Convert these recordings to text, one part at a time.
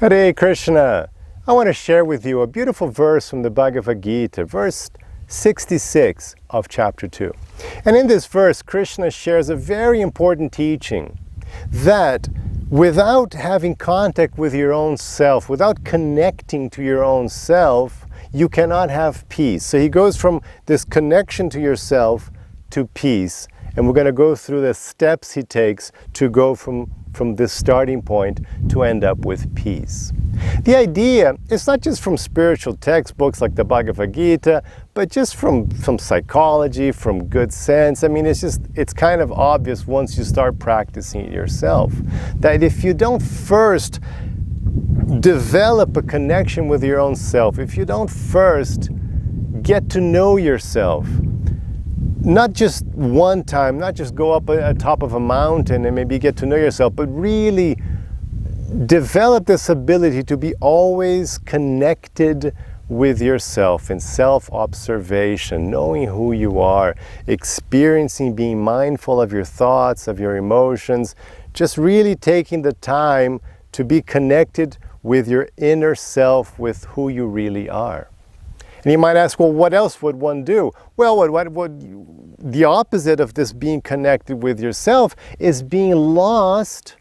Hare Krishna! I want to share with you a beautiful verse from the Bhagavad-gita, verse 66 of chapter 2. And in this verse, Krishna shares a very important teaching that without having contact with your own self, without connecting to your own self, you cannot have peace. So he goes from this connection to yourself to peace. And we're going to go through the steps he takes to go from this starting point to end up with peace. The idea is not just from spiritual textbooks like the Bhagavad-gita, but just from psychology, from good sense. I mean, it's kind of obvious once you start practicing it yourself, that if you don't first develop a connection with your own self, if you don't first get to know yourself, not just one time, not just go up at top of a mountain and maybe get to know yourself, but really develop this ability to be always connected with yourself in self-observation, knowing who you are, experiencing, being mindful of your thoughts, of your emotions, just really taking the time to be connected with your inner self, with who you really are. And you might ask, well, what else would one do? Well, the opposite of this being connected with yourself is being lost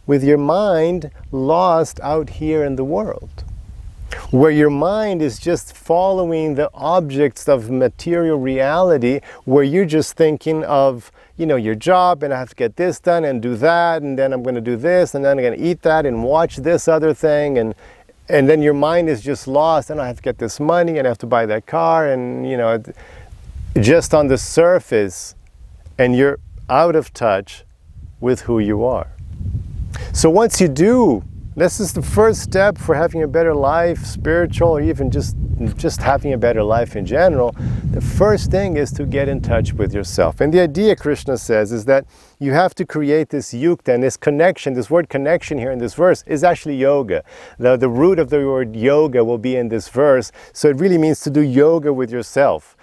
with your mind, lost out here in the world, where your mind is just following the objects of material reality, where you're just thinking of, your job, and I have to get this done and do that, and then I'm going to do this, and then I'm going to eat that and watch this other thing, and then your mind is just lost, and I have to get this money, and I have to buy that car, and just on the surface, and you're out of touch with who you are. So once you do, this is the first step for having a better life, spiritual, or even just having a better life in general. The first thing is to get in touch with yourself. And the idea, Krishna says, is that you have to create this yukta, and this connection, this word connection here in this verse is actually yoga. The root of the word yoga will be in this verse, so it really means to do yoga with yourself.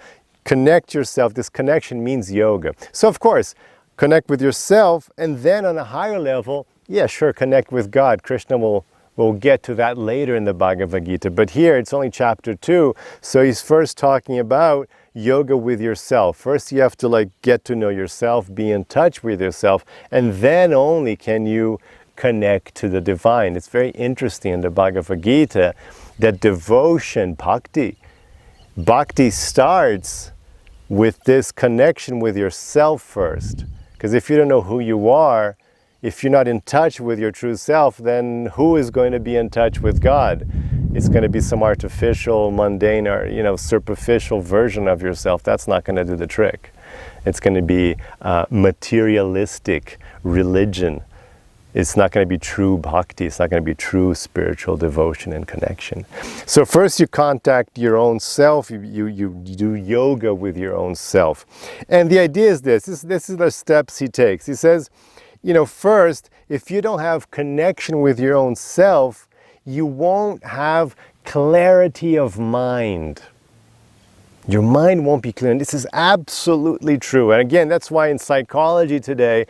Connect yourself, this connection means yoga. So of course, connect with yourself, and then on a higher level, yeah, sure, connect with God. Krishna will get to that later in the Bhagavad-gita, but here it's only chapter 2, so he's first talking about yoga with yourself. First you have to get to know yourself, be in touch with yourself, and then only can you connect to the divine. It's very interesting in the Bhagavad-gita that devotion, bhakti starts with this connection with yourself first. Because if you don't know who you are, if you're not in touch with your true self, then who is going to be in touch with God? It's going to be some artificial, mundane, or superficial version of yourself. That's not going to do the trick. It's going to be materialistic religion. It's not going to be true bhakti. It's not going to be true spiritual devotion and connection. So first you contact your own self. You do yoga with your own self. And the idea is this is the steps he takes. He says, first, if you don't have connection with your own self, you won't have clarity of mind. Your mind won't be clear. And this is absolutely true. And again, that's why in psychology today,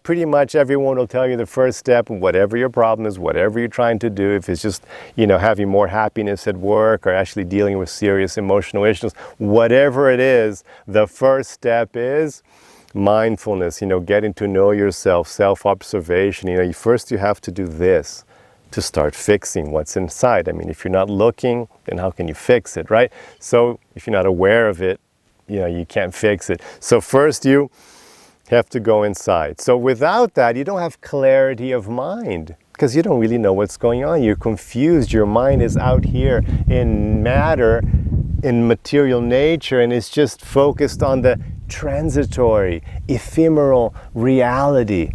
pretty much everyone will tell you the first step, whatever your problem is, whatever you're trying to do, if it's just, having more happiness at work or actually dealing with serious emotional issues, whatever it is, the first step is mindfulness, getting to know yourself, self-observation. First you have to do this to start fixing what's inside. I mean, if you're not looking, then how can you fix it, right? So if you're not aware of it, you can't fix it. So first you have to go inside. So without that, you don't have clarity of mind, because you don't really know what's going on. You're confused. Your mind is out here in matter, in material nature, and it's just focused on the transitory, ephemeral reality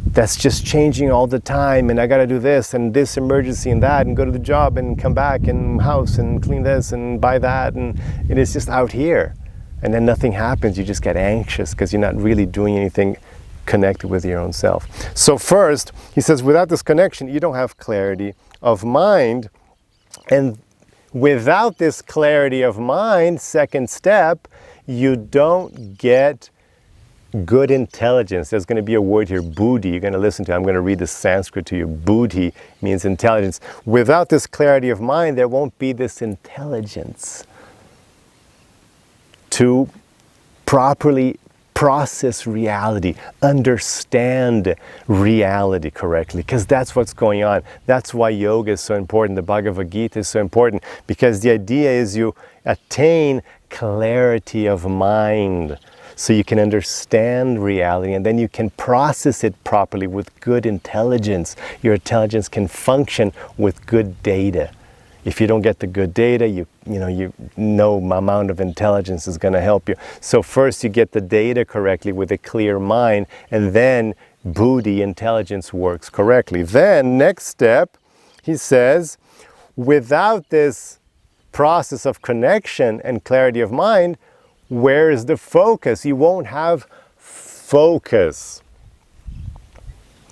that's just changing all the time, and I gotta do this and this emergency and that, and go to the job and come back and house and clean this and buy that, and it is just out here. And then nothing happens. You just get anxious because you're not really doing anything connected with your own self. So first, he says, without this connection, you don't have clarity of mind. And without this clarity of mind, second step, you don't get good intelligence. There's going to be a word here, buddhi. You're going to listen to it. I'm going to read the Sanskrit to you. Buddhi means intelligence. Without this clarity of mind, there won't be this intelligence to properly process reality, understand reality correctly, because that's what's going on. That's why yoga is so important. The Bhagavad-gita is so important, because the idea is you attain clarity of mind so you can understand reality, and then you can process it properly with good intelligence. Your intelligence can function with good data. If you don't get the good data, no amount of intelligence is going to help you. So first you get the data correctly with a clear mind, and then buddhi, intelligence, works correctly. Then, next step, he says, without this process of connection and clarity of mind, where is the focus? You won't have focus.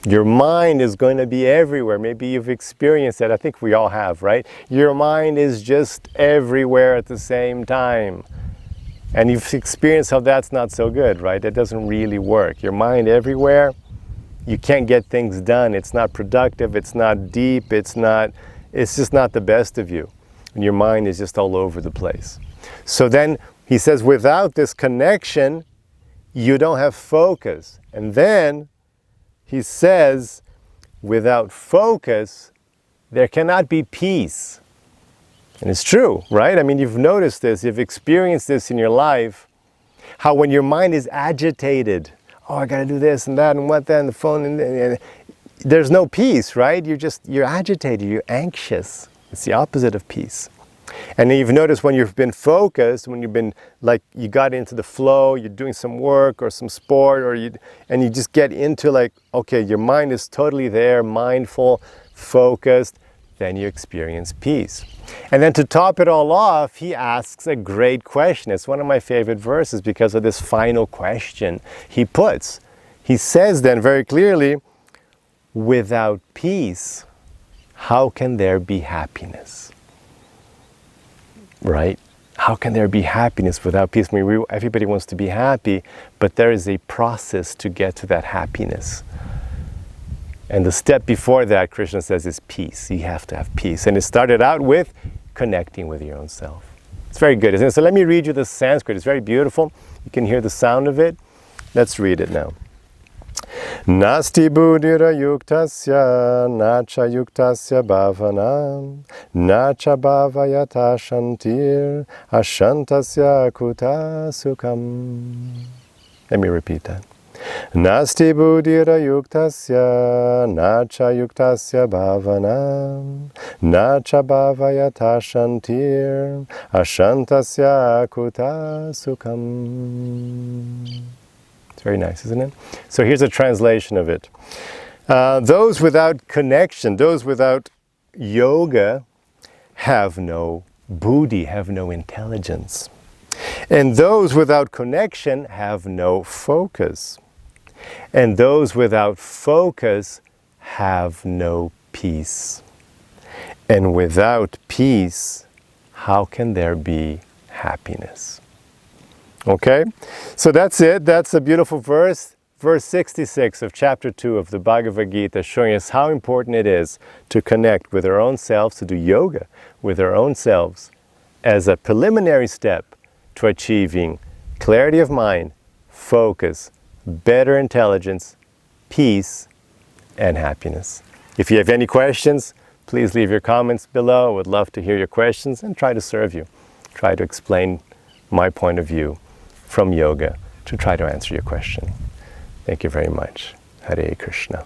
Your mind is going to be everywhere. Maybe you've experienced that. I think we all have, right? Your mind is just everywhere at the same time. And you've experienced how that's not so good, right? It doesn't really work. Your mind everywhere, you can't get things done. It's not productive. It's not deep. It's just not the best of you. And your mind is just all over the place. So then he says, without this connection, you don't have focus. And then he says, without focus, there cannot be peace. And it's true, right? I mean, you've noticed this, you've experienced this in your life, how when your mind is agitated, oh, I got to do this and that and what that and the phone, and there's no peace, right? You're agitated, you're anxious. It's the opposite of peace. And then you've noticed when you've been focused, when you've been like, you got into the flow, you're doing some work or some sport, and you just get into like, okay, your mind is totally there, mindful, focused, then you experience peace. And then to top it all off, he asks a great question. It's one of my favorite verses because of this final question he puts. He says then very clearly, without peace, how can there be happiness? Right? How can there be happiness without peace? I mean, everybody wants to be happy, but there is a process to get to that happiness. And the step before that, Krishna says, is peace. You have to have peace. And it started out with connecting with your own self. It's very good, isn't it? So let me read you the Sanskrit. It's very beautiful. You can hear the sound of it. Let's read it now. Nāsti buddhir ayuktasya, cāyuktasya bhāvanā, cābhāvayataḥ śāntir, aśāntasya kutaḥ sukham. Let me repeat that. Nāsti buddhir ayuktasya, cāyuktasya bhāvanā, cābhāvayataḥ śāntir, aśāntasya kutaḥ sukham. It's very nice, isn't it? So here's a translation of it. Those without connection, those without yoga, have no buddhi, have no intelligence. And those without connection have no focus. And those without focus have no peace. And without peace, how can there be happiness? Okay, so that's it. That's a beautiful verse. Verse 66 of chapter 2 of the Bhagavad-gita, showing us how important it is to connect with our own selves, to do yoga with our own selves as a preliminary step to achieving clarity of mind, focus, better intelligence, peace, and happiness. If you have any questions, please leave your comments below. I would love to hear your questions and try to serve you. Try to explain my point of view from yoga to try to answer your question. Thank you very much. Hare Krishna.